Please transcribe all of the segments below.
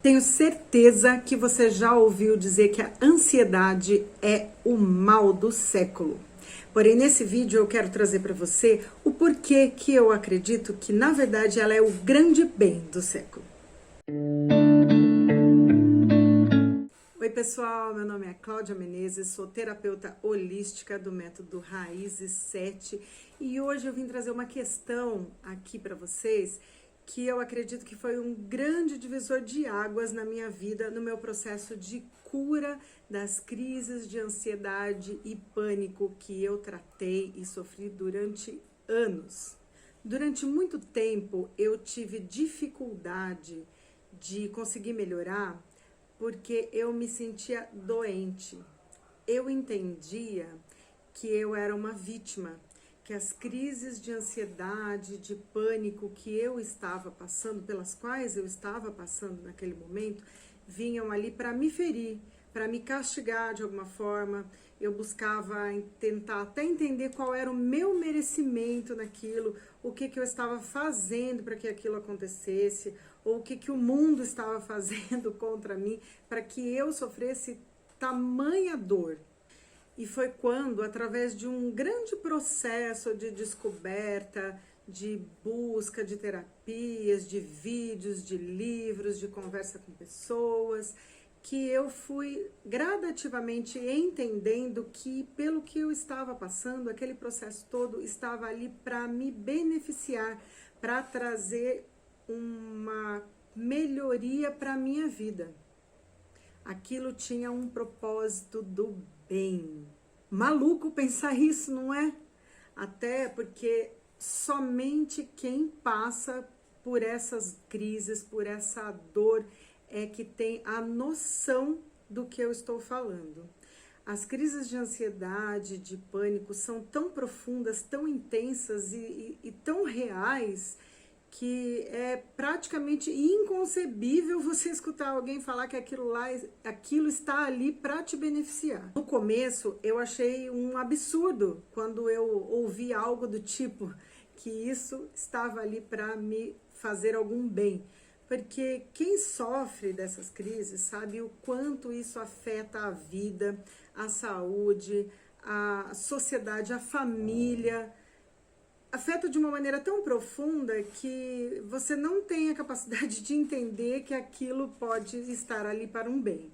Tenho certeza que você já ouviu dizer que a ansiedade é o mal do século. Porém, nesse vídeo eu quero trazer para você o porquê que eu acredito que, na verdade, ela é o grande bem do século. Oi, pessoal, meu nome é Cláudia Menezes, sou terapeuta holística do método Raízes 7 e hoje eu vim trazer uma questão aqui para vocês que eu acredito que foi um grande divisor de águas na minha vida, no meu processo de cura das crises de ansiedade e pânico que eu tratei e sofri durante anos. Durante muito tempo eu tive dificuldade de conseguir melhorar porque eu me sentia doente. Eu entendia que eu era uma vítima, que as crises de ansiedade, de pânico que eu estava passando, pelas quais eu estava passando naquele momento, vinham ali para me ferir, para me castigar de alguma forma. Eu buscava tentar até entender qual era o meu merecimento naquilo, o que eu estava fazendo para que aquilo acontecesse, ou o que o mundo estava fazendo contra mim para que eu sofresse tamanha dor. E foi quando, através de um grande processo de descoberta, de busca de terapias, de vídeos, de livros, de conversa com pessoas, que eu fui gradativamente entendendo que, pelo que eu estava passando, aquele processo todo estava ali para me beneficiar, para trazer uma melhoria para a minha vida. Aquilo tinha um propósito do bem. Maluco pensar isso, não é? Até porque somente quem passa por essas crises, por essa dor, é que tem a noção do que eu estou falando. As crises de ansiedade, de pânico são tão profundas, tão intensas e tão reais que é praticamente inconcebível você escutar alguém falar que aquilo está ali para te beneficiar. No começo eu achei um absurdo quando eu ouvi algo do tipo que isso estava ali para me fazer algum bem. Porque quem sofre dessas crises sabe o quanto isso afeta a vida, a saúde, a sociedade, a família. Afeta de uma maneira tão profunda que você não tem a capacidade de entender que aquilo pode estar ali para um bem.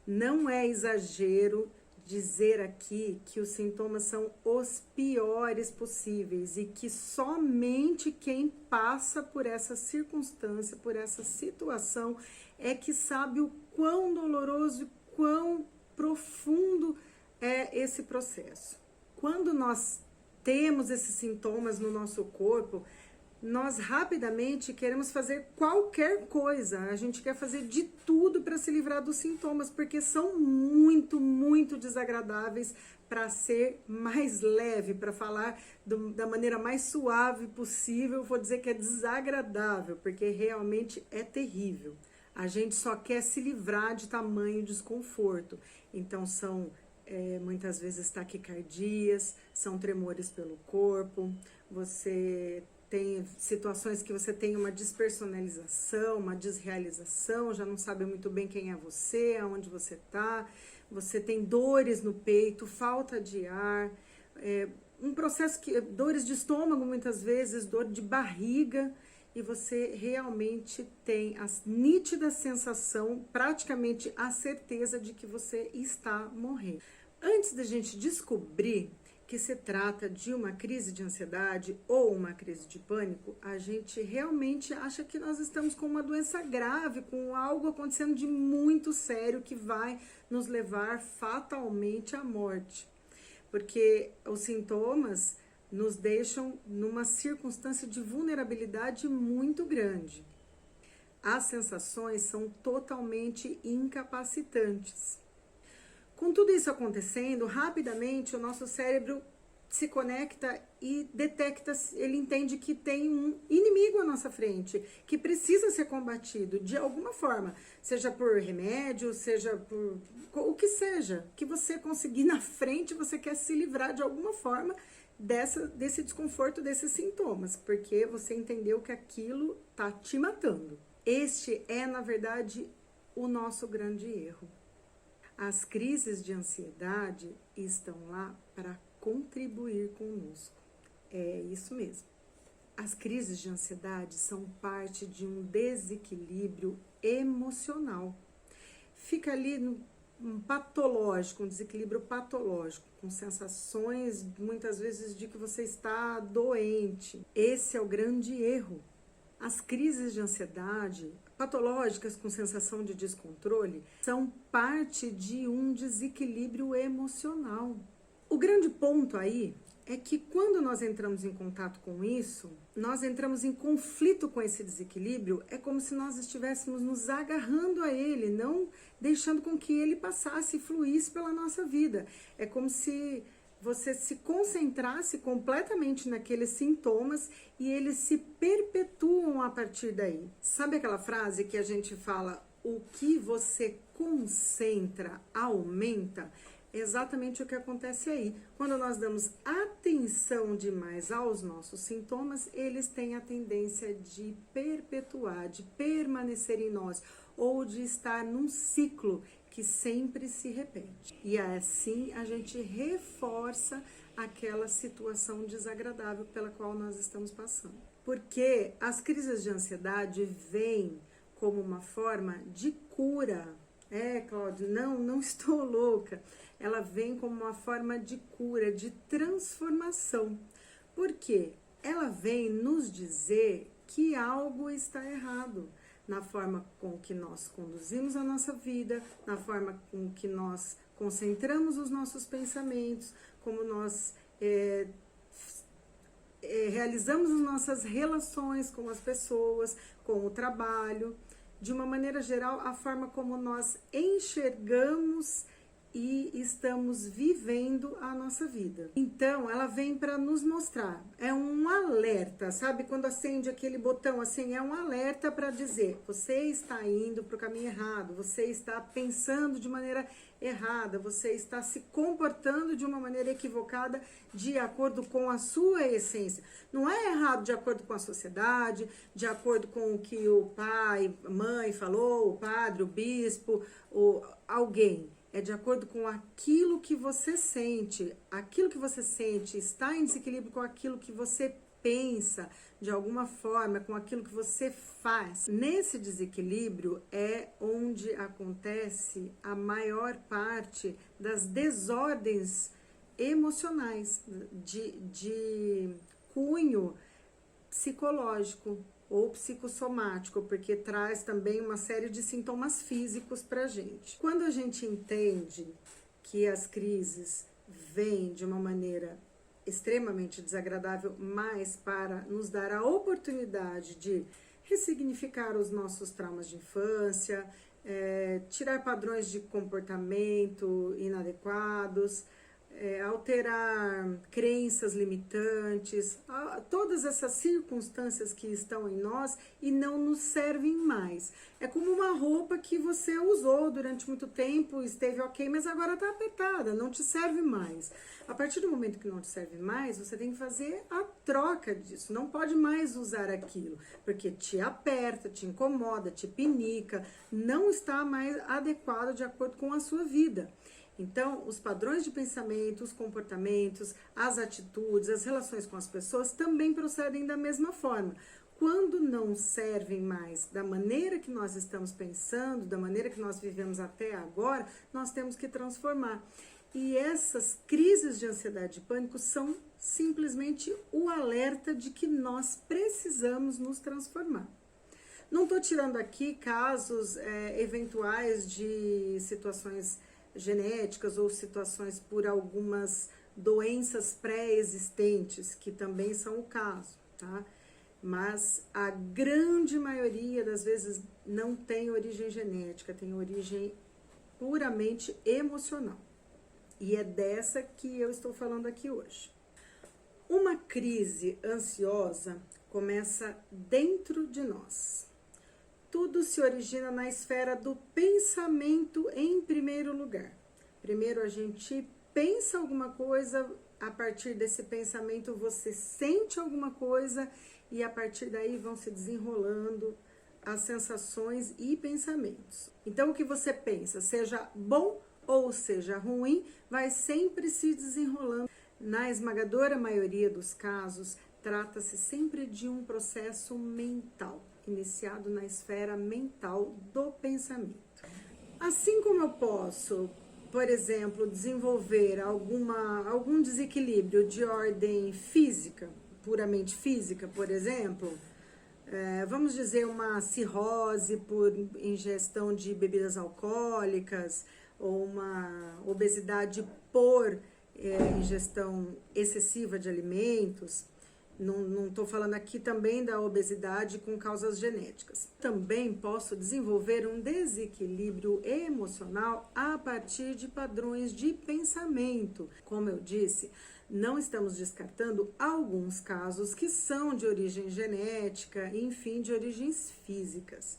Não é exagero dizer aqui que os sintomas são os piores possíveis e que somente quem passa por essa circunstância, por essa situação, é que sabe o quão doloroso e quão profundo é esse processo. Quando nós temos esses sintomas no nosso corpo, nós rapidamente queremos fazer qualquer coisa. A gente quer fazer de tudo para se livrar dos sintomas, porque são muito desagradáveis, para ser mais leve, para falar da maneira mais suave possível. Vou dizer que é desagradável, porque realmente é terrível. A gente só quer se livrar de tamanho desconforto. Então são muitas vezes taquicardias, são tremores pelo corpo, você tem situações que você tem uma despersonalização, uma desrealização, já não sabe muito bem quem é você, aonde você está, você tem dores no peito, falta de ar, um processo dores de estômago muitas vezes, dor de barriga, e você realmente tem a nítida sensação, praticamente a certeza de que você está morrendo. Antes da gente descobrir que se trata de uma crise de ansiedade ou uma crise de pânico, a gente realmente acha que nós estamos com uma doença grave, com algo acontecendo de muito sério que vai nos levar fatalmente à morte. Porque os sintomas nos deixam numa circunstância de vulnerabilidade muito grande. As sensações são totalmente incapacitantes. Com tudo isso acontecendo, rapidamente o nosso cérebro se conecta e detecta, ele entende que tem um inimigo à nossa frente, que precisa ser combatido de alguma forma, seja por remédio, seja por o que seja, que você conseguir na frente, você quer se livrar de alguma forma desse desconforto, desses sintomas, porque você entendeu que aquilo tá te matando. Este é, na verdade, o nosso grande erro. As crises de ansiedade estão lá para contribuir conosco. É isso mesmo. As crises de ansiedade são parte de um desequilíbrio emocional. Fica ali um patológico, um desequilíbrio patológico, com sensações muitas vezes de que você está doente. Esse é o grande erro. As crises de ansiedade patológicas com sensação de descontrole são parte de um desequilíbrio emocional. O grande ponto aí é que quando nós entramos em contato com isso, nós entramos em conflito com esse desequilíbrio, é como se nós estivéssemos nos agarrando a ele, não deixando com que ele passasse e fluísse pela nossa vida. É como se você se concentrasse completamente naqueles sintomas e eles se perpetuam a partir daí. Sabe aquela frase que a gente fala, o que você concentra aumenta? Exatamente o que acontece aí. Quando nós damos atenção demais aos nossos sintomas, eles têm a tendência de perpetuar, de permanecer em nós, ou de estar num ciclo que sempre se repete. E assim a gente reforça aquela situação desagradável pela qual nós estamos passando. Porque as crises de ansiedade vêm como uma forma de cura. Cláudia, não estou louca. Ela vem como uma forma de cura, de transformação. Por quê? Ela vem nos dizer que algo está errado na forma com que nós conduzimos a nossa vida, na forma com que nós concentramos os nossos pensamentos, como nós realizamos as nossas relações com as pessoas, com o trabalho. De uma maneira geral, a forma como nós enxergamos e estamos vivendo a nossa vida. Então, ela vem para nos mostrar, é um alerta, sabe? Quando acende aquele botão assim, é um alerta para dizer, você está indo para o caminho errado, você está pensando de maneira errada, você está se comportando de uma maneira equivocada de acordo com a sua essência. Não é errado de acordo com a sociedade, de acordo com o que o pai, a mãe falou, o padre, o bispo, alguém. É de acordo com aquilo que você sente. Aquilo que você sente está em desequilíbrio com aquilo que você pensa, de alguma forma, com aquilo que você faz. Nesse desequilíbrio é onde acontece a maior parte das desordens emocionais, de cunho psicológico ou psicossomático, porque traz também uma série de sintomas físicos pra gente. Quando a gente entende que as crises vêm de uma maneira extremamente desagradável, mas para nos dar a oportunidade de ressignificar os nossos traumas de infância, tirar padrões de comportamento inadequados, alterar crenças limitantes, todas essas circunstâncias que estão em nós e não nos servem mais. É como uma roupa que você usou durante muito tempo, esteve ok, mas agora está apertada, não te serve mais. A partir do momento que não te serve mais, você tem que fazer a troca disso, não pode mais usar aquilo, porque te aperta, te incomoda, te pinica, não está mais adequado de acordo com a sua vida. Então, os padrões de pensamento, os comportamentos, as atitudes, as relações com as pessoas também procedem da mesma forma. Quando não servem mais da maneira que nós estamos pensando, da maneira que nós vivemos até agora, nós temos que transformar. E essas crises de ansiedade e pânico são simplesmente o alerta de que nós precisamos nos transformar. Não estou tirando aqui casos eventuais de situações genéticas ou situações por algumas doenças pré-existentes, que também são o caso, tá? Mas a grande maioria das vezes não tem origem genética, tem origem puramente emocional. E é dessa que eu estou falando aqui hoje. Uma crise ansiosa começa dentro de nós. Tudo se origina na esfera do pensamento em primeiro lugar. Primeiro a gente pensa alguma coisa, a partir desse pensamento você sente alguma coisa e a partir daí vão se desenrolando as sensações e pensamentos. Então, o que você pensa, seja bom ou seja ruim, vai sempre se desenrolando. Na esmagadora maioria dos casos, trata-se sempre de um processo mental, iniciado na esfera mental do pensamento. Assim como eu posso, por exemplo, desenvolver algum desequilíbrio de ordem física, puramente física, por exemplo, vamos dizer uma cirrose por ingestão de bebidas alcoólicas, ou uma obesidade por ingestão excessiva de alimentos. Não estou falando aqui também da obesidade com causas genéticas. Também posso desenvolver um desequilíbrio emocional a partir de padrões de pensamento. Como eu disse, não estamos descartando alguns casos que são de origem genética, enfim, de origens físicas.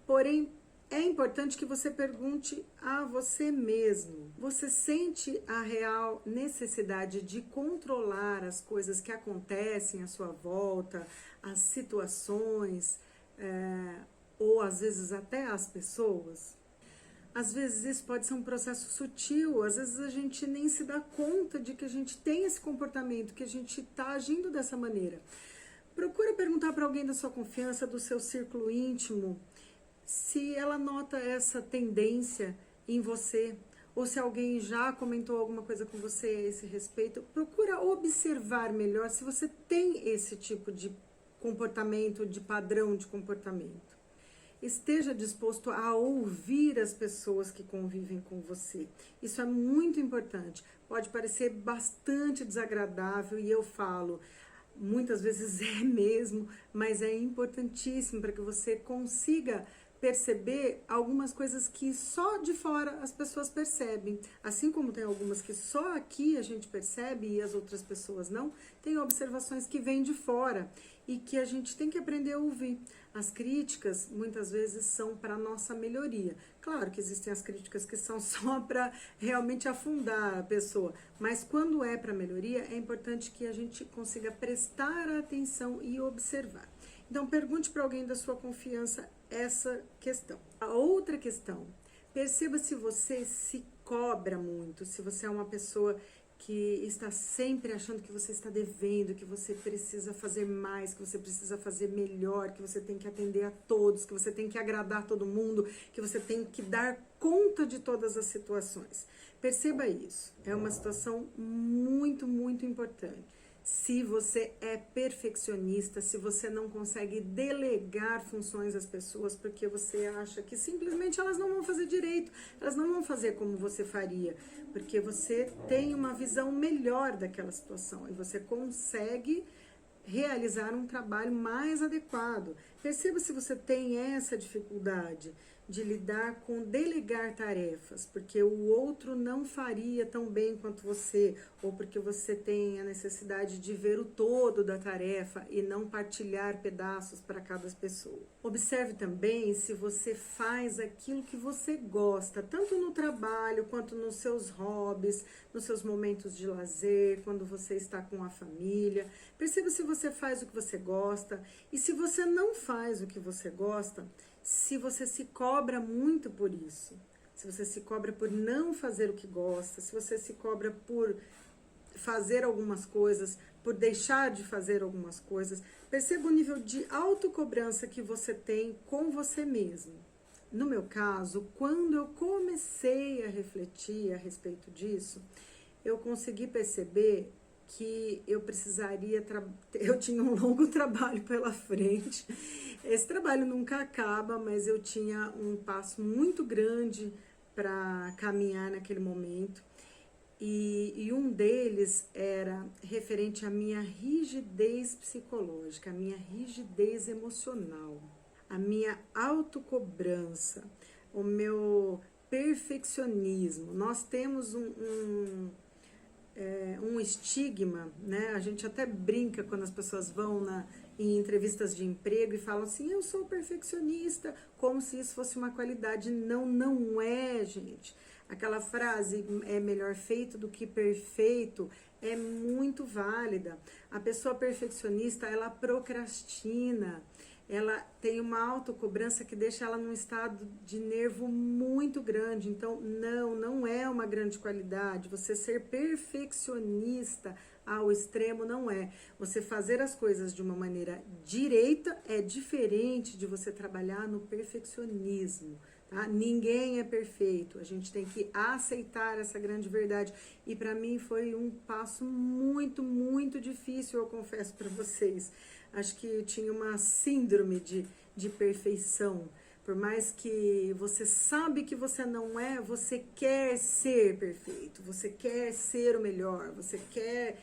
Porém, é importante que você pergunte a você mesmo. Você sente a real necessidade de controlar as coisas que acontecem à sua volta, as situações, ou às vezes até as pessoas? Às vezes isso pode ser um processo sutil, às vezes a gente nem se dá conta de que a gente tem esse comportamento, que a gente está agindo dessa maneira. Procura perguntar para alguém da sua confiança, do seu círculo íntimo, se ela nota essa tendência em você, ou se alguém já comentou alguma coisa com você a esse respeito. Procura observar melhor se você tem esse tipo de comportamento, de padrão de comportamento. Esteja disposto a ouvir as pessoas que convivem com você. Isso é muito importante. Pode parecer bastante desagradável, e eu falo, muitas vezes é mesmo, mas é importantíssimo para que você consiga perceber algumas coisas que só de fora as pessoas percebem. Assim como tem algumas que só aqui a gente percebe e as outras pessoas não, tem observações que vêm de fora e que a gente tem que aprender a ouvir. As críticas muitas vezes são para nossa melhoria. Claro que existem as críticas que são só para realmente afundar a pessoa, mas quando é para melhoria, é importante que a gente consiga prestar atenção e observar. Então, pergunte para alguém da sua confiança essa questão. A outra questão, perceba se você se cobra muito, se você é uma pessoa que está sempre achando que você está devendo, que você precisa fazer mais, que você precisa fazer melhor, que você tem que atender a todos, que você tem que agradar todo mundo, que você tem que dar conta de todas as situações. Perceba isso, é uma situação muito, muito importante. Se você é perfeccionista, se você não consegue delegar funções às pessoas porque você acha que simplesmente elas não vão fazer direito, elas não vão fazer como você faria, porque você tem uma visão melhor daquela situação e você consegue realizar um trabalho mais adequado. Perceba se você tem essa dificuldade de lidar com delegar tarefas, porque o outro não faria tão bem quanto você, ou porque você tem a necessidade de ver o todo da tarefa e não partilhar pedaços para cada pessoa. Observe também se você faz aquilo que você gosta, tanto no trabalho quanto nos seus hobbies, nos seus momentos de lazer, quando você está com a família. Perceba se você faz o que você gosta, e se você não faz o que você gosta, se você se cobra muito por isso, se você se cobra por não fazer o que gosta, se você se cobra por fazer algumas coisas, por deixar de fazer algumas coisas, perceba o nível de autocobrança que você tem com você mesmo. No meu caso, quando eu comecei a refletir a respeito disso, eu consegui perceber que eu precisaria, eu tinha um longo trabalho pela frente. Esse trabalho nunca acaba, mas eu tinha um passo muito grande para caminhar naquele momento. E um deles era referente à minha rigidez psicológica, à minha rigidez emocional, a minha autocobrança, o meu perfeccionismo. Nós temos um estigma, né? A gente até brinca quando as pessoas vão em entrevistas de emprego e falam assim, eu sou perfeccionista, como se isso fosse uma qualidade. Não, não é, gente. Aquela frase, é melhor feito do que perfeito, é muito válida. A pessoa perfeccionista, ela procrastina, ela tem uma autocobrança que deixa ela num estado de nervo muito grande. Então, não é uma grande qualidade. Você ser perfeccionista ao extremo não é. Você fazer as coisas de uma maneira direita é diferente de você trabalhar no perfeccionismo. Tá? Ninguém é perfeito, a gente tem que aceitar essa grande verdade. E para mim foi um passo muito, muito difícil, eu confesso para vocês. Acho que eu tinha uma síndrome de perfeição. Por mais que você sabe que você não é, você quer ser perfeito, você quer ser o melhor, você quer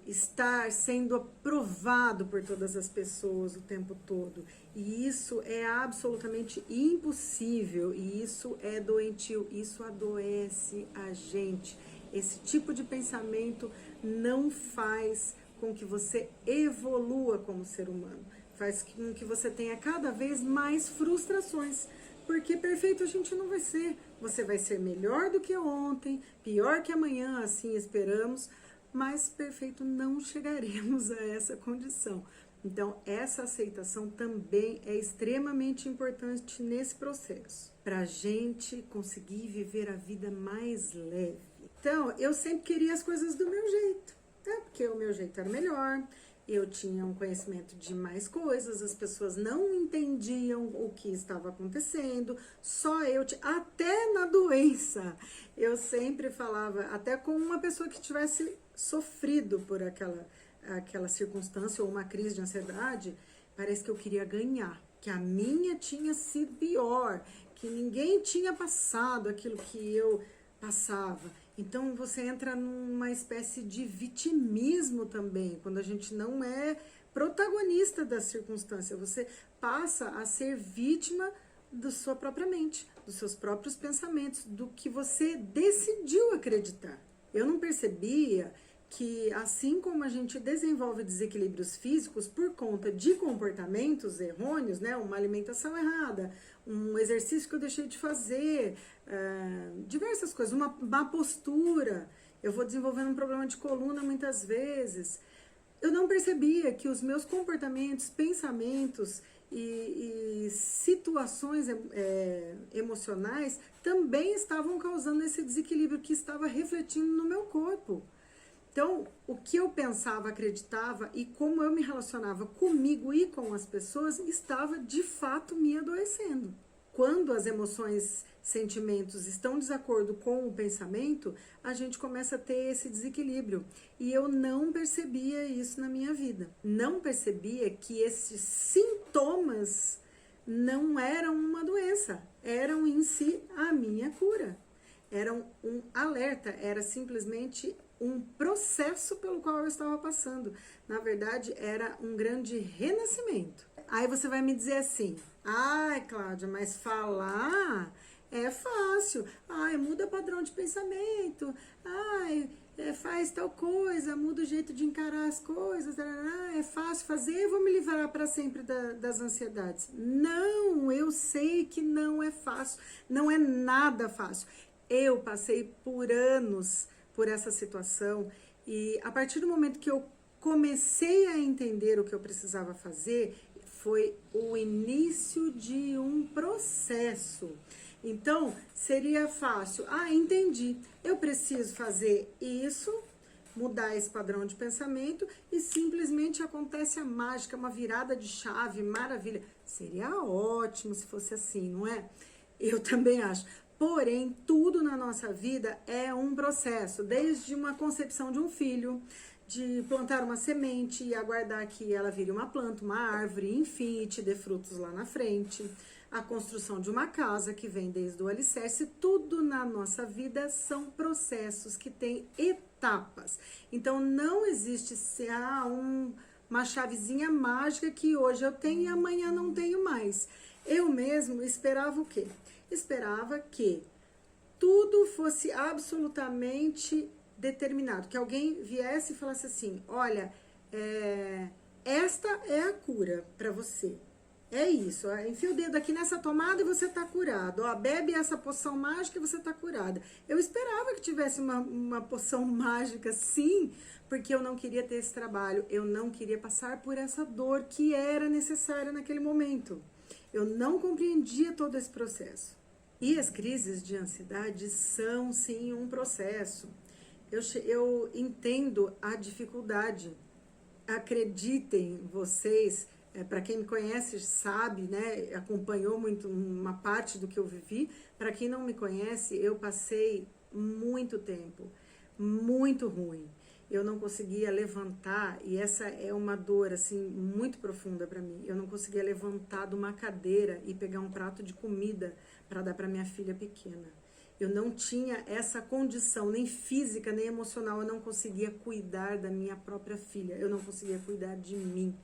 estar sendo aprovado por todas as pessoas o tempo todo. E isso é absolutamente impossível, e isso é doentio, isso adoece a gente. Esse tipo de pensamento não faz com que você evolua como ser humano, faz com que você tenha cada vez mais frustrações, porque perfeito a gente não vai ser. Você vai ser melhor do que ontem, pior que amanhã, assim esperamos, mas perfeito não chegaremos a essa condição. Então, essa aceitação também é extremamente importante nesse processo, para a gente conseguir viver a vida mais leve. Então, eu sempre queria as coisas do meu jeito, né? Porque o meu jeito era melhor, eu tinha um conhecimento de mais coisas, as pessoas não entendiam o que estava acontecendo, só eu, até na doença, eu sempre falava, até com uma pessoa que tivesse sofrido por aquela circunstância ou uma crise de ansiedade, parece que eu queria ganhar, que a minha tinha sido pior, que ninguém tinha passado aquilo que eu passava. Então você entra numa espécie de vitimismo também, quando a gente não é protagonista da circunstância, você passa a ser vítima da sua própria mente, dos seus próprios pensamentos, do que você decidiu acreditar. Eu não percebia que assim como a gente desenvolve desequilíbrios físicos por conta de comportamentos errôneos, né, uma alimentação errada, um exercício que eu deixei de fazer, diversas coisas, uma má postura, eu vou desenvolvendo um problema de coluna muitas vezes, eu não percebia que os meus comportamentos, pensamentos e situações emocionais também estavam causando esse desequilíbrio que estava refletindo no meu corpo. Então, o que eu pensava, acreditava e como eu me relacionava comigo e com as pessoas estava de fato me adoecendo. Quando as emoções, sentimentos estão em desacordo com o pensamento, a gente começa a ter esse desequilíbrio. E eu não percebia isso na minha vida. Não percebia que esses sintomas não eram uma doença, eram em si a minha cura. Eram um alerta, era simplesmente um processo pelo qual eu estava passando. Na verdade, era um grande renascimento. Aí você vai me dizer assim, ai, Cláudia, mas falar é fácil. Ai, muda padrão de pensamento. Ai, faz tal coisa, muda o jeito de encarar as coisas. É fácil fazer, eu vou me livrar para sempre das ansiedades. Não, eu sei que não é fácil. Não é nada fácil. Eu passei por anos por essa situação e a partir do momento que eu comecei a entender o que eu precisava fazer, foi o início de um processo. Então, seria fácil, entendi, eu preciso fazer isso, mudar esse padrão de pensamento e simplesmente acontece a mágica, uma virada de chave, maravilha. Seria ótimo se fosse assim, não é? Eu também acho. Porém, tudo na nossa vida é um processo, desde uma concepção de um filho, de plantar uma semente e aguardar que ela vire uma planta, uma árvore, enfim, e te dê frutos lá na frente. A construção de uma casa, que vem desde o alicerce, tudo na nossa vida são processos que têm etapas. Então, não existe uma chavezinha mágica que hoje eu tenho e amanhã não tenho mais. Eu mesmo esperava o quê? Esperava que tudo fosse absolutamente determinado, que alguém viesse e falasse assim, olha, esta é a cura para você, É isso, ó, enfia o dedo aqui nessa tomada e você tá curado. Ó, bebe essa poção mágica e você tá curada. Eu esperava que tivesse uma poção mágica, sim, porque eu não queria ter esse trabalho. Eu não queria passar por essa dor que era necessária naquele momento. Eu não compreendia todo esse processo. E as crises de ansiedade são, sim, um processo. Eu entendo a dificuldade. Acreditem vocês, para quem me conhece sabe, né, acompanhou muito uma parte do que eu vivi. Para quem não me conhece, eu passei muito tempo, muito ruim. Eu não conseguia levantar, e essa é uma dor assim muito profunda para mim. Eu não conseguia levantar de uma cadeira e pegar um prato de comida para dar para minha filha pequena. Eu não tinha essa condição, nem física, nem emocional. Eu não conseguia cuidar da minha própria filha. Eu não conseguia cuidar de mim.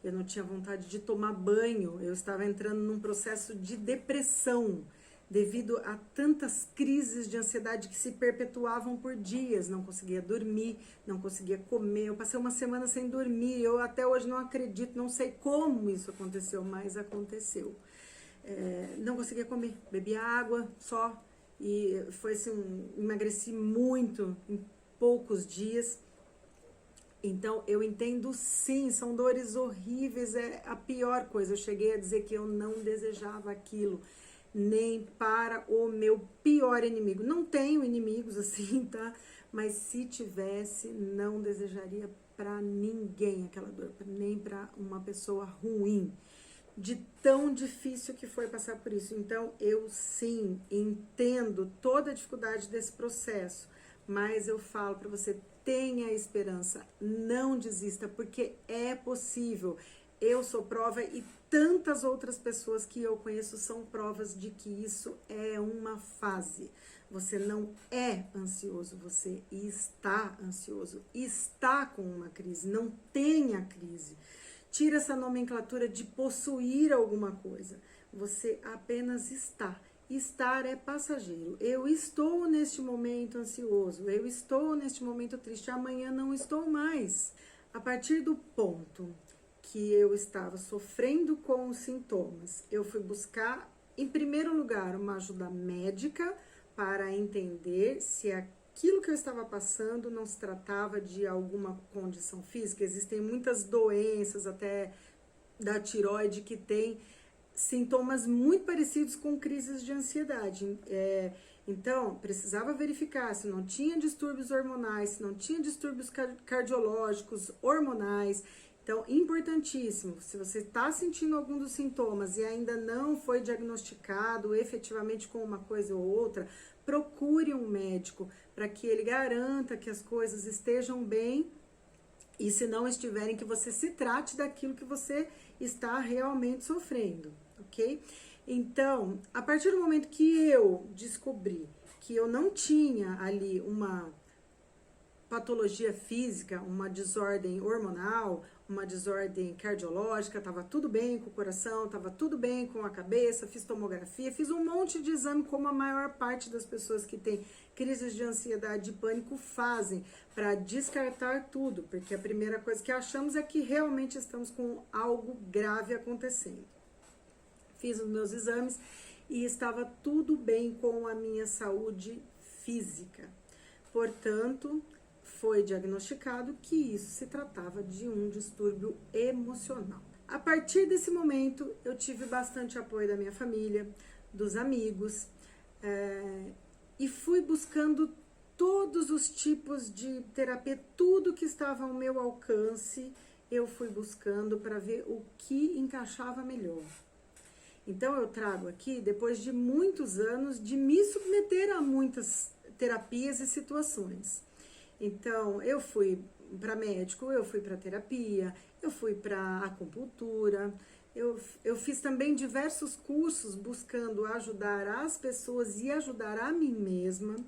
Eu não tinha vontade de tomar banho. Eu estava entrando num processo de depressão devido a tantas crises de ansiedade que se perpetuavam por dias. Não conseguia dormir, não conseguia comer. Eu passei uma semana sem dormir. Eu até hoje não acredito, não sei como isso aconteceu, mas aconteceu. Não conseguia comer, bebia água só. E foi assim, emagreci muito em poucos dias. Então, eu entendo sim, são dores horríveis, é a pior coisa. Eu cheguei a dizer que eu não desejava aquilo, nem para o meu pior inimigo. Não tenho inimigos assim, tá? Mas se tivesse, não desejaria para ninguém aquela dor, nem para uma pessoa ruim, de tão difícil que foi passar por isso. Então, eu sim entendo toda a dificuldade desse processo, mas eu falo para você, tenha esperança, não desista, porque é possível. Eu sou prova e tantas outras pessoas que eu conheço são provas de que isso é uma fase. Você não é ansioso, você está ansioso, está com uma crise, não tenha crise. Tira essa nomenclatura de possuir alguma coisa. Você apenas está. Estar é passageiro. Eu estou neste momento ansioso. Eu estou neste momento triste. Amanhã não estou mais. A partir do ponto que eu estava sofrendo com os sintomas, eu fui buscar, em primeiro lugar, uma ajuda médica para entender se aquilo que eu estava passando não se tratava de alguma condição física. Existem muitas doenças, até da tireoide, que tem sintomas muito parecidos com crises de ansiedade. Então, precisava verificar se não tinha distúrbios hormonais, se não tinha distúrbios cardiológicos, hormonais. Então, importantíssimo, se você está sentindo algum dos sintomas e ainda não foi diagnosticado efetivamente com uma coisa ou outra, procure um médico para que ele garanta que as coisas estejam bem e, se não estiverem, que você se trate daquilo que você está realmente sofrendo, ok? Então, a partir do momento que eu descobri que eu não tinha ali uma patologia física, uma desordem hormonal, uma desordem cardiológica, estava tudo bem com o coração, estava tudo bem com a cabeça, fiz tomografia, fiz um monte de exame, como a maior parte das pessoas que têm crises de ansiedade e pânico fazem, para descartar tudo, porque a primeira coisa que achamos é que realmente estamos com algo grave acontecendo. Fiz os meus exames e estava tudo bem com a minha saúde física. Portanto, foi diagnosticado que isso se tratava de um distúrbio emocional. A partir desse momento, eu tive bastante apoio da minha família, dos amigos, e fui buscando todos os tipos de terapia, tudo que estava ao meu alcance, eu fui buscando para ver o que encaixava melhor. Então, eu trago aqui, depois de muitos anos de me submeter a muitas terapias e situações. Então, eu fui para médico, eu fui para terapia, eu fui para acupuntura, eu fiz também diversos cursos buscando ajudar as pessoas e ajudar a mim mesma.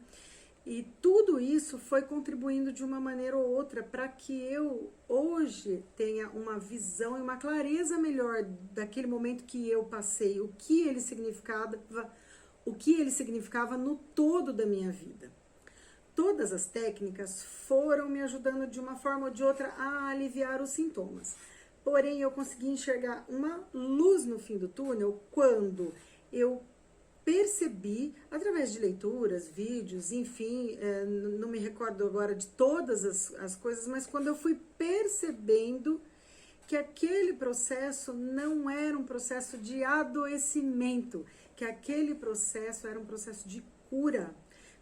E tudo isso foi contribuindo de uma maneira ou outra para que eu hoje tenha uma visão e uma clareza melhor daquele momento que eu passei, o que ele significava no todo da minha vida. Todas as técnicas foram me ajudando de uma forma ou de outra a aliviar os sintomas. Porém, eu consegui enxergar uma luz no fim do túnel quando eu percebi, através de leituras, vídeos, enfim, não me recordo agora de todas as coisas, mas quando eu fui percebendo que aquele processo não era um processo de adoecimento, que aquele processo era um processo de cura.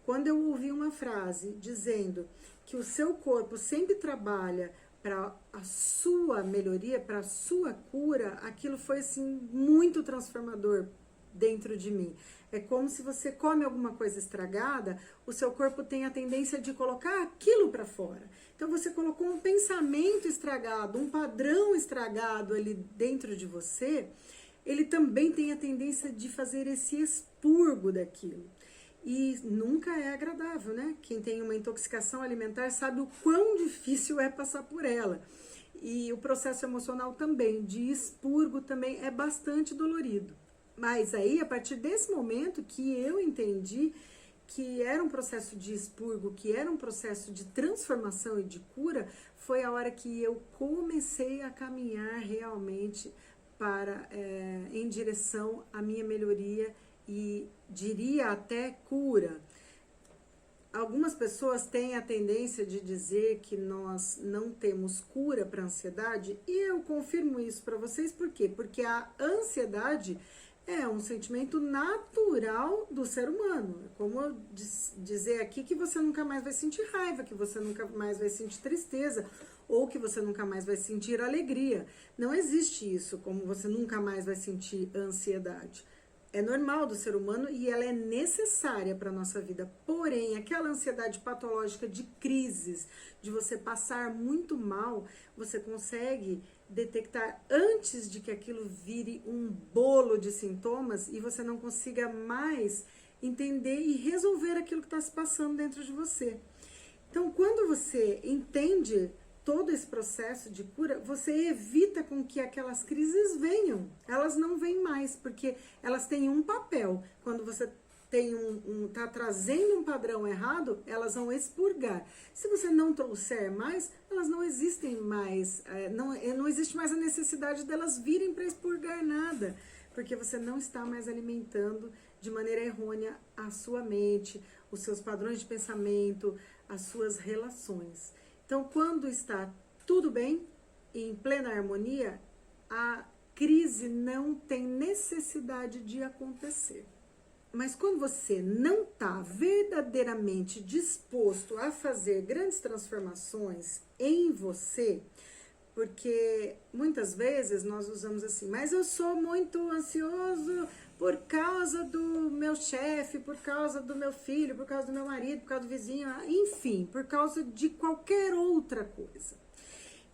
Quando eu ouvi uma frase dizendo que o seu corpo sempre trabalha para a sua melhoria, para a sua cura, aquilo foi assim muito transformador dentro de mim. É como se você come alguma coisa estragada, o seu corpo tem a tendência de colocar aquilo para fora. Então você colocou um pensamento estragado, um padrão estragado ali dentro de você, ele também tem a tendência de fazer esse expurgo daquilo. E nunca é agradável, né? Quem tem uma intoxicação alimentar sabe o quão difícil é passar por ela. E o processo emocional também, de expurgo, também é bastante dolorido. Mas aí, a partir desse momento que eu entendi que era um processo de expurgo, que era um processo de transformação e de cura, foi a hora que eu comecei a caminhar realmente para, em direção à minha melhoria e diria até cura. Algumas pessoas têm a tendência de dizer que nós não temos cura para a ansiedade, e eu confirmo isso para vocês, por quê? Porque a ansiedade é um sentimento natural do ser humano. É como eu dizer aqui que você nunca mais vai sentir raiva, que você nunca mais vai sentir tristeza, ou que você nunca mais vai sentir alegria. Não existe isso, como você nunca mais vai sentir ansiedade. É normal do ser humano e ela é necessária para a nossa vida. Porém, aquela ansiedade patológica de crises, de você passar muito mal, você consegue detectar antes de que aquilo vire um bolo de sintomas e você não consiga mais entender e resolver aquilo que está se passando dentro de você. Então, quando você entende todo esse processo de cura, você evita com que aquelas crises venham. Elas não vêm mais, porque elas têm um papel. Quando você tem tá trazendo um padrão errado, elas vão expurgar. Se você não trouxer mais, elas não existem mais. Não existe mais a necessidade delas virem para expurgar nada, porque você não está mais alimentando de maneira errônea a sua mente, os seus padrões de pensamento, as suas relações. Então, quando está tudo bem, em plena harmonia, a crise não tem necessidade de acontecer. Mas quando você não está verdadeiramente disposto a fazer grandes transformações em você, porque muitas vezes nós usamos assim, mas eu sou muito ansioso por causa do meu chefe, por causa do meu filho, por causa do meu marido, por causa do vizinho, enfim, por causa de qualquer outra coisa.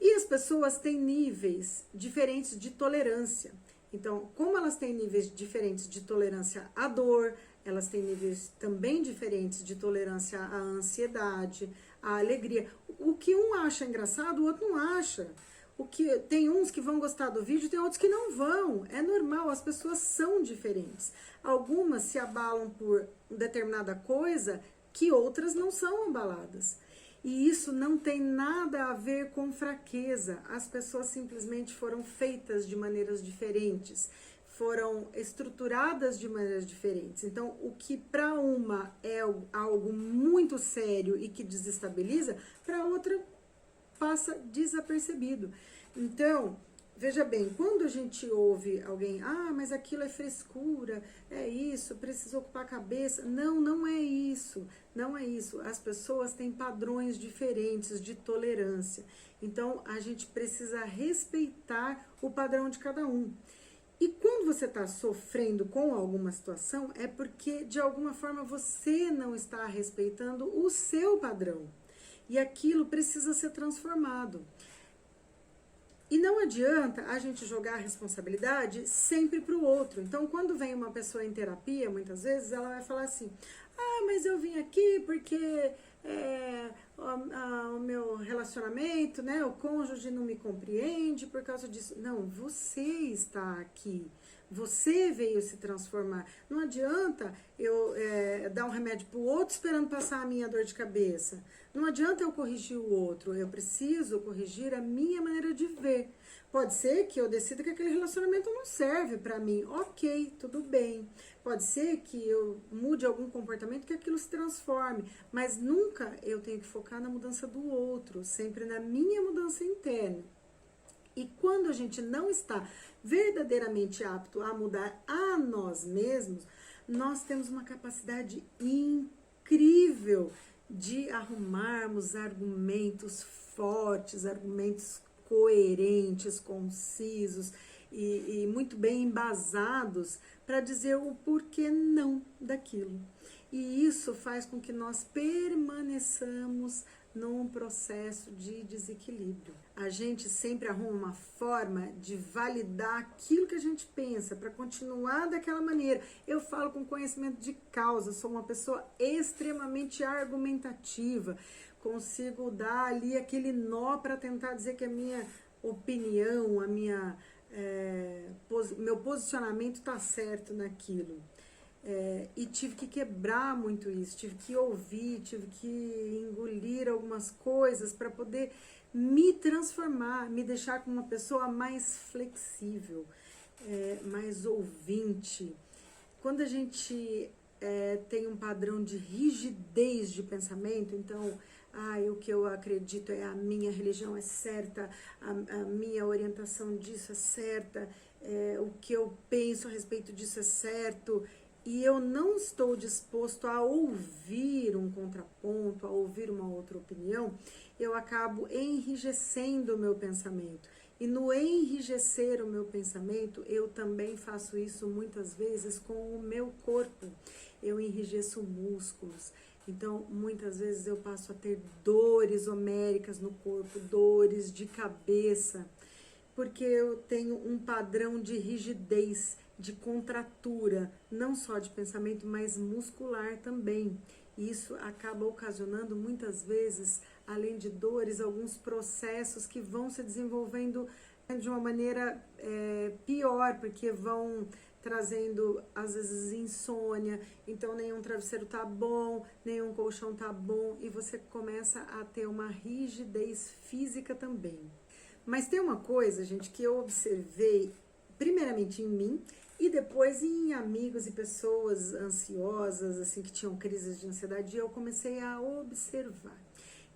E as pessoas têm níveis diferentes de tolerância. Então, como elas têm níveis diferentes de tolerância à dor, elas têm níveis também diferentes de tolerância à ansiedade, à alegria. O que um acha engraçado, o outro não acha. Tem uns que vão gostar do vídeo, tem outros que não vão. É normal, as pessoas são diferentes. Algumas se abalam por determinada coisa que outras não são abaladas. E isso não tem nada a ver com fraqueza. As pessoas simplesmente foram feitas de maneiras diferentes, foram estruturadas de maneiras diferentes. Então, o que para uma é algo muito sério e que desestabiliza, para outra passa desapercebido. Então, veja bem, quando a gente ouve alguém, mas aquilo é frescura, é isso, precisa ocupar a cabeça. Não, não é isso, não é isso. As pessoas têm padrões diferentes de tolerância. Então, a gente precisa respeitar o padrão de cada um. E quando você está sofrendo com alguma situação, é porque, de alguma forma, você não está respeitando o seu padrão. E aquilo precisa ser transformado. E não adianta a gente jogar a responsabilidade sempre para o outro. Então, quando vem uma pessoa em terapia, muitas vezes, ela vai falar assim, mas eu vim aqui porque o meu relacionamento, né, o cônjuge não me compreende por causa disso. Não, você está aqui. Você veio se transformar. Não adianta eu dar um remédio para o outro esperando passar a minha dor de cabeça. Não adianta eu corrigir o outro. Eu preciso corrigir a minha maneira de ver. Pode ser que eu decida que aquele relacionamento não serve para mim. Ok, tudo bem. Pode ser que eu mude algum comportamento que aquilo se transforme. Mas nunca eu tenho que focar na mudança do outro. Sempre na minha mudança interna. E quando a gente não está verdadeiramente apto a mudar a nós mesmos, nós temos uma capacidade incrível de arrumarmos argumentos fortes, argumentos coerentes, concisos e muito bem embasados para dizer o porquê não daquilo. E isso faz com que nós permaneçamos num processo de desequilíbrio. A gente sempre arruma uma forma de validar aquilo que a gente pensa, para continuar daquela maneira. Eu falo com conhecimento de causa, sou uma pessoa extremamente argumentativa, consigo dar ali aquele nó para tentar dizer que a minha opinião, meu posicionamento está certo naquilo. E tive que quebrar muito isso, tive que ouvir, tive que engolir algumas coisas para poder me transformar, me deixar como uma pessoa mais flexível, mais ouvinte. Quando a gente tem um padrão de rigidez de pensamento, então, o que eu acredito a minha religião é certa, a minha orientação disso é certa, o que eu penso a respeito disso é certo, e eu não estou disposto a ouvir um contraponto, a ouvir uma outra opinião, eu acabo enrijecendo o meu pensamento. E no enrijecer o meu pensamento, eu também faço isso muitas vezes com o meu corpo. Eu enrijeço músculos. Então, muitas vezes eu passo a ter dores homéricas no corpo, dores de cabeça, porque eu tenho um padrão de rigidez, de contratura, não só de pensamento, mas muscular também. E isso acaba ocasionando muitas vezes, além de dores, alguns processos que vão se desenvolvendo de uma maneira pior, porque vão trazendo, às vezes, insônia, então nenhum travesseiro tá bom, nenhum colchão tá bom, e você começa a ter uma rigidez física também. Mas tem uma coisa, gente, que eu observei, primeiramente em mim, e depois em amigos e pessoas ansiosas, assim, que tinham crises de ansiedade, eu comecei a observar,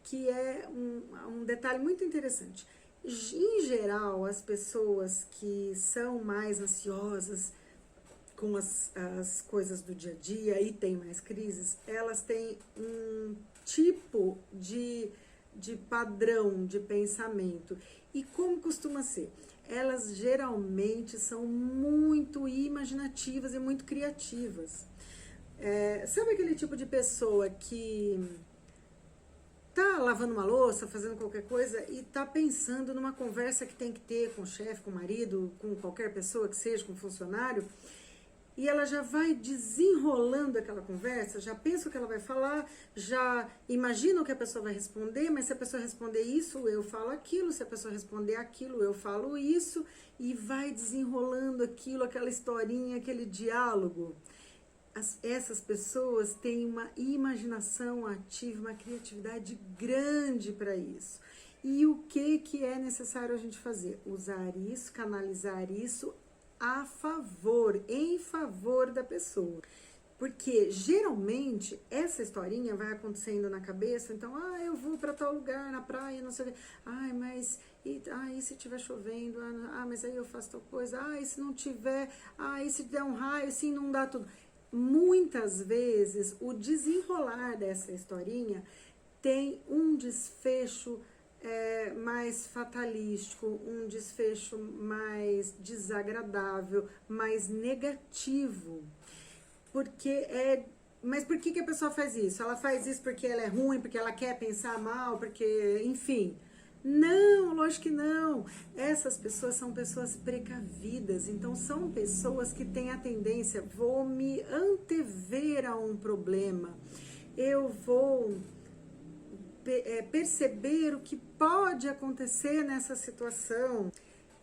que é um detalhe muito interessante. Em geral, as pessoas que são mais ansiosas com as coisas do dia a dia e têm mais crises, elas têm um tipo de padrão de pensamento. E como costuma ser? Elas geralmente são muito imaginativas e muito criativas. Sabe aquele tipo de pessoa que tá lavando uma louça, fazendo qualquer coisa e tá pensando numa conversa que tem que ter com o chefe, com o marido, com qualquer pessoa que seja, com um funcionário, e ela já vai desenrolando aquela conversa, já pensa o que ela vai falar, já imagina o que a pessoa vai responder, mas se a pessoa responder isso, eu falo aquilo, se a pessoa responder aquilo, eu falo isso, e vai desenrolando aquilo, aquela historinha, aquele diálogo. Essas pessoas têm uma imaginação ativa, uma criatividade grande para isso. E o que é necessário a gente fazer? Usar isso, canalizar isso a favor, em favor da pessoa. Porque geralmente essa historinha vai acontecendo na cabeça, então, eu vou para tal lugar, na praia, não sei o que, mas e se tiver chovendo, mas aí eu faço tal coisa, e se não tiver, e se der um raio, se inundar tudo. Muitas vezes o desenrolar dessa historinha tem um desfecho mais fatalístico, um desfecho mais desagradável, mais negativo. Mas por que a pessoa faz isso? Ela faz isso porque ela é ruim, porque ela quer pensar mal, porque, enfim. Não, lógico que não. Essas pessoas são pessoas precavidas, então são pessoas que têm a tendência, vou me antever a um problema, eu vou perceber o que pode acontecer nessa situação,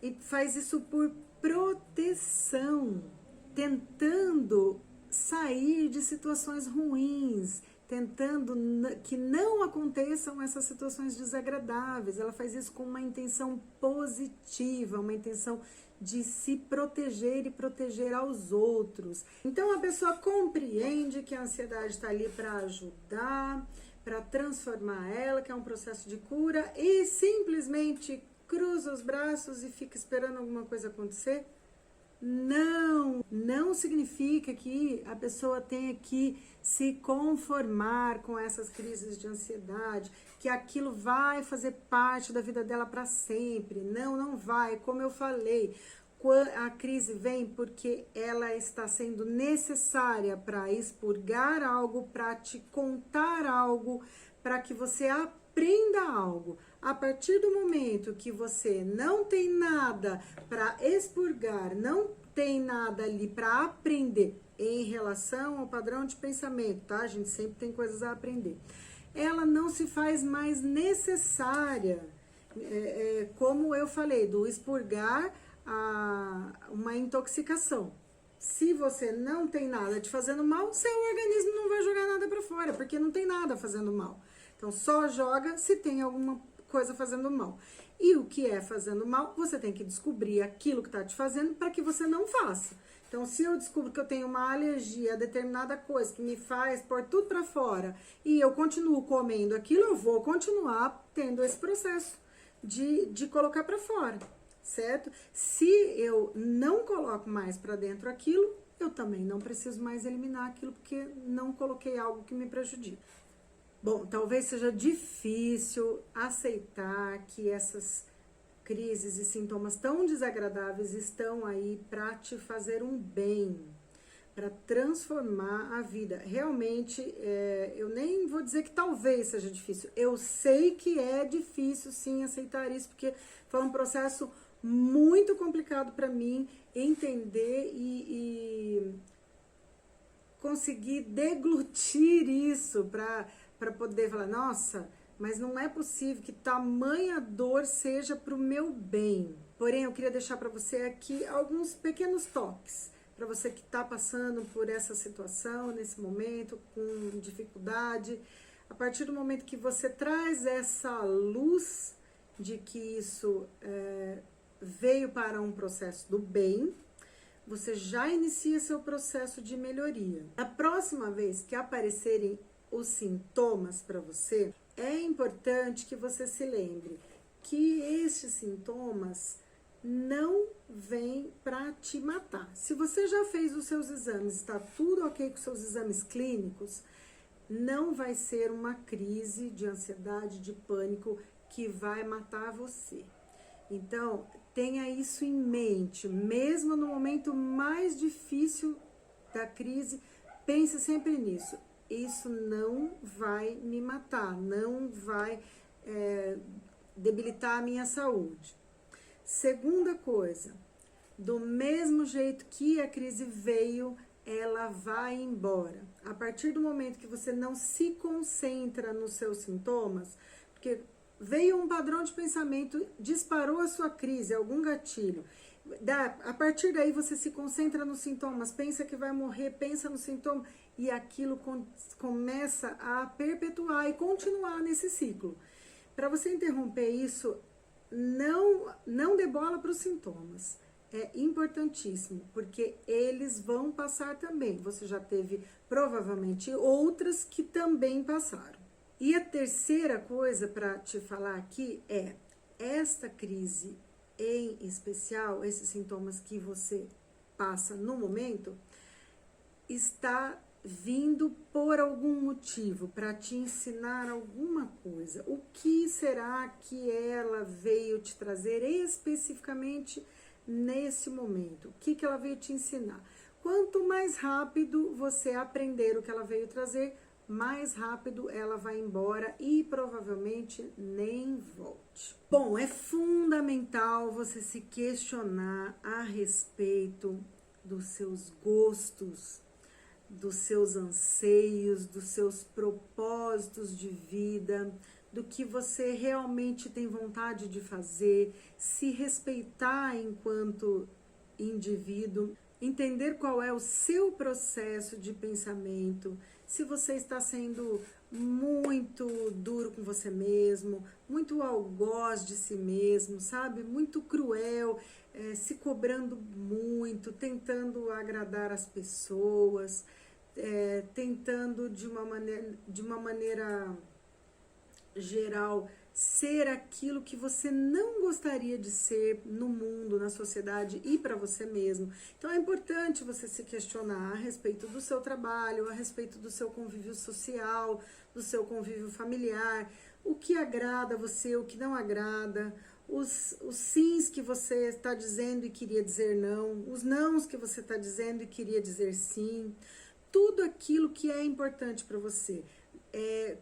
e faz isso por proteção, tentando sair de situações ruins, tentando que não aconteçam essas situações desagradáveis. Ela faz isso com uma intenção positiva, uma intenção de se proteger e proteger aos outros. Então a pessoa compreende que a ansiedade está ali para ajudar, para transformar ela, que é um processo de cura, e simplesmente cruza os braços e fica esperando alguma coisa acontecer. Não significa que a pessoa tenha que se conformar com essas crises de ansiedade, que aquilo vai fazer parte da vida dela para sempre. Não vai. Como eu falei, a crise vem porque ela está sendo necessária para expurgar algo, para te contar algo, para que você aprenda algo. A partir do momento que você não tem nada para expurgar, não tem nada ali para aprender em relação ao padrão de pensamento, tá? A gente sempre tem coisas a aprender. Ela não se faz mais necessária, como eu falei, do expurgar uma intoxicação. Se você não tem nada te fazendo mal, seu organismo não vai jogar nada para fora, porque não tem nada fazendo mal. Então, só joga se tem alguma coisa fazendo mal. E o que é fazendo mal, você tem que descobrir aquilo que está te fazendo para que você não faça. Então, se eu descubro que eu tenho uma alergia a determinada coisa que me faz pôr tudo para fora e eu continuo comendo aquilo, eu vou continuar tendo esse processo de colocar para fora, certo? Se eu não coloco mais para dentro aquilo, eu também não preciso mais eliminar aquilo porque não coloquei algo que me prejudica. Bom, talvez seja difícil aceitar que essas crises e sintomas tão desagradáveis estão aí para te fazer um bem, para transformar a vida. Realmente, eu nem vou dizer que talvez seja difícil. Eu sei que é difícil, sim, aceitar isso, porque foi um processo muito complicado para mim entender e conseguir deglutir isso para poder falar, nossa, mas não é possível que tamanha dor seja para o meu bem. Porém, eu queria deixar para você aqui alguns pequenos toques, para você que está passando por essa situação, nesse momento, com dificuldade. A partir do momento que você traz essa luz de que isso veio para um processo do bem, você já inicia seu processo de melhoria. A próxima vez que aparecerem os sintomas para você, é importante que você se lembre que estes sintomas não vêm para te matar. Se você já fez os seus exames, está tudo ok com seus exames clínicos, não vai ser uma crise de ansiedade, de pânico que vai matar você. Então, tenha isso em mente, mesmo no momento mais difícil da crise, pense sempre nisso. Isso não vai me matar, não vai debilitar a minha saúde. Segunda coisa, do mesmo jeito que a crise veio, ela vai embora. A partir do momento que você não se concentra nos seus sintomas, porque veio um padrão de pensamento, disparou a sua crise, algum gatilho. A partir daí você se concentra nos sintomas, pensa que vai morrer, pensa no sintoma, e aquilo começa a perpetuar e continuar nesse ciclo. Para você interromper isso, não dê bola para os sintomas. É importantíssimo, porque eles vão passar também. Você já teve provavelmente outras que também passaram. E a terceira coisa para te falar aqui é, esta crise em especial, esses sintomas que você passa no momento, está vindo por algum motivo, para te ensinar alguma coisa. O que será que ela veio te trazer especificamente nesse momento? O que ela veio te ensinar? Quanto mais rápido você aprender o que ela veio trazer, mais rápido ela vai embora e provavelmente nem volte. Bom, é fundamental você se questionar a respeito dos seus gostos, dos seus anseios, dos seus propósitos de vida, do que você realmente tem vontade de fazer, se respeitar enquanto indivíduo, entender qual é o seu processo de pensamento, se você está sendo muito duro com você mesmo, muito algoz de si mesmo, sabe? Muito cruel, se cobrando muito, tentando agradar as pessoas, tentando de uma maneira geral ser aquilo que você não gostaria de ser no mundo, na sociedade e para você mesmo. Então é importante você se questionar a respeito do seu trabalho, a respeito do seu convívio social, do seu convívio familiar, o que agrada a você, o que não agrada, os sims que você está dizendo e queria dizer não, os nãos que você está dizendo e queria dizer sim, tudo aquilo que é importante para você.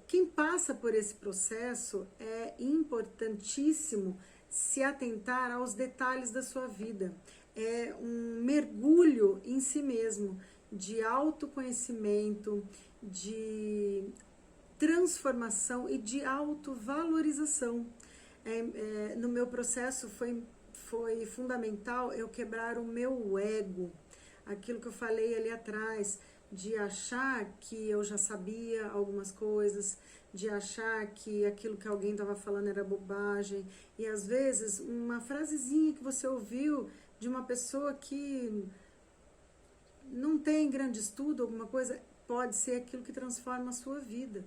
Quem passa por esse processo é importantíssimo se atentar aos detalhes da sua vida. É um mergulho em si mesmo, de autoconhecimento, de transformação e de autovalorização. No meu processo foi fundamental eu quebrar o meu ego, aquilo que eu falei ali atrás, de achar que eu já sabia algumas coisas, de achar que aquilo que alguém estava falando era bobagem, e às vezes uma frasezinha que você ouviu de uma pessoa que não tem grande estudo, alguma coisa, pode ser aquilo que transforma a sua vida.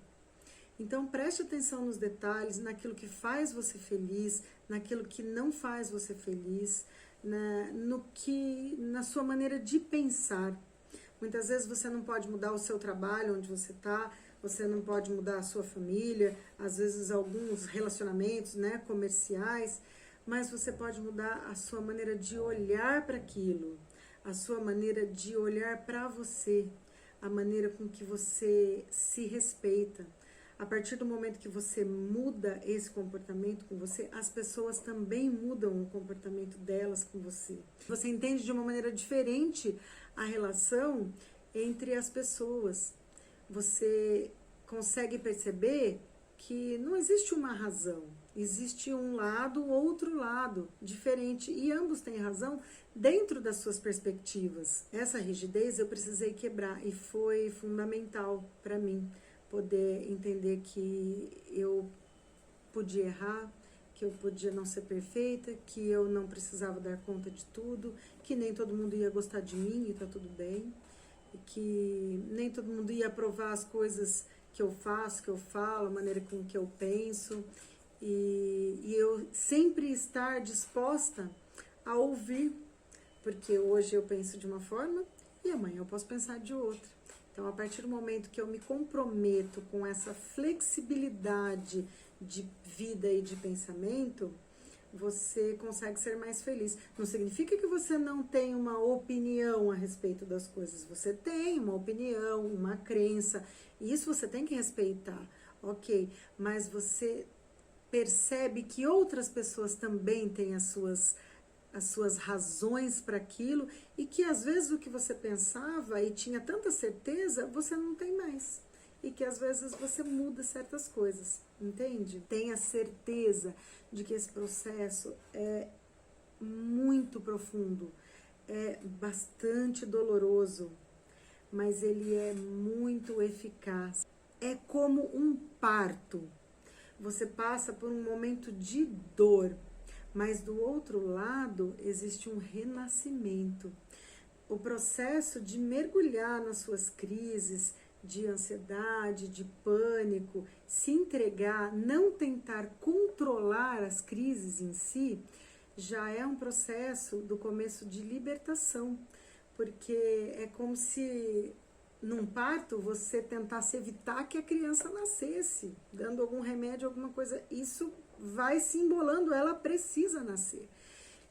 Então preste atenção nos detalhes, naquilo que faz você feliz, naquilo que não faz você feliz, na sua maneira de pensar. Muitas vezes você não pode mudar o seu trabalho onde você está, você não pode mudar a sua família, às vezes alguns relacionamentos, né, comerciais, mas você pode mudar a sua maneira de olhar para aquilo, a sua maneira de olhar para você, a maneira com que você se respeita. A partir do momento que você muda esse comportamento com você, as pessoas também mudam o comportamento delas com você. Você entende de uma maneira diferente a relação entre as pessoas. Você consegue perceber que não existe uma razão, existe um lado, outro lado, diferente, e ambos têm razão dentro das suas perspectivas. Essa rigidez eu precisei quebrar e foi fundamental para mim poder entender que eu podia errar, que eu podia não ser perfeita, que eu não precisava dar conta de tudo, que nem todo mundo ia gostar de mim e tá tudo bem, e que nem todo mundo ia aprovar as coisas que eu faço, que eu falo, a maneira com que eu penso, e eu sempre estar disposta a ouvir, porque hoje eu penso de uma forma e amanhã eu posso pensar de outra. Então, a partir do momento que eu me comprometo com essa flexibilidade de vida e de pensamento, você consegue ser mais feliz. Não significa que você não tem uma opinião a respeito das coisas. Você tem uma opinião, uma crença, e isso você tem que respeitar, ok? Mas você percebe que outras pessoas também têm as suas razões para aquilo, e que às vezes o que você pensava e tinha tanta certeza, você não tem mais. E que às vezes você muda certas coisas, entende? Tenha certeza de que esse processo é muito profundo, é bastante doloroso, mas ele é muito eficaz. É como um parto. Você passa por um momento de dor, mas do outro lado existe um renascimento. O processo de mergulhar nas suas crises de ansiedade, de pânico, se entregar, não tentar controlar as crises em si, já é um processo do começo de libertação, porque é como se num parto você tentasse evitar que a criança nascesse, dando algum remédio, alguma coisa. Isso vai se embolando, ela precisa nascer.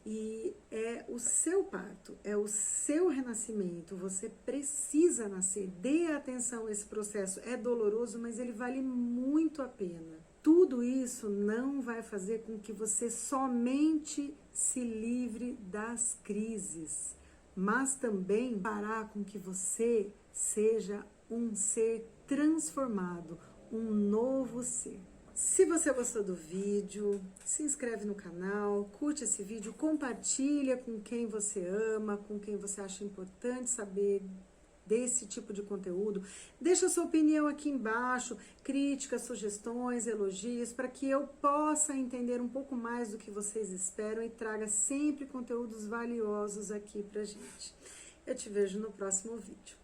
E é o seu parto, é o seu renascimento, você precisa nascer. Dê atenção a esse processo, é doloroso, mas ele vale muito a pena. Tudo isso não vai fazer com que você somente se livre das crises, mas também fará com que você seja um ser transformado, um novo ser. Se você gostou do vídeo, se inscreve no canal, curte esse vídeo, compartilha com quem você ama, com quem você acha importante saber desse tipo de conteúdo. Deixa a sua opinião aqui embaixo, críticas, sugestões, elogios, para que eu possa entender um pouco mais do que vocês esperam e traga sempre conteúdos valiosos aqui pra gente. Eu te vejo no próximo vídeo.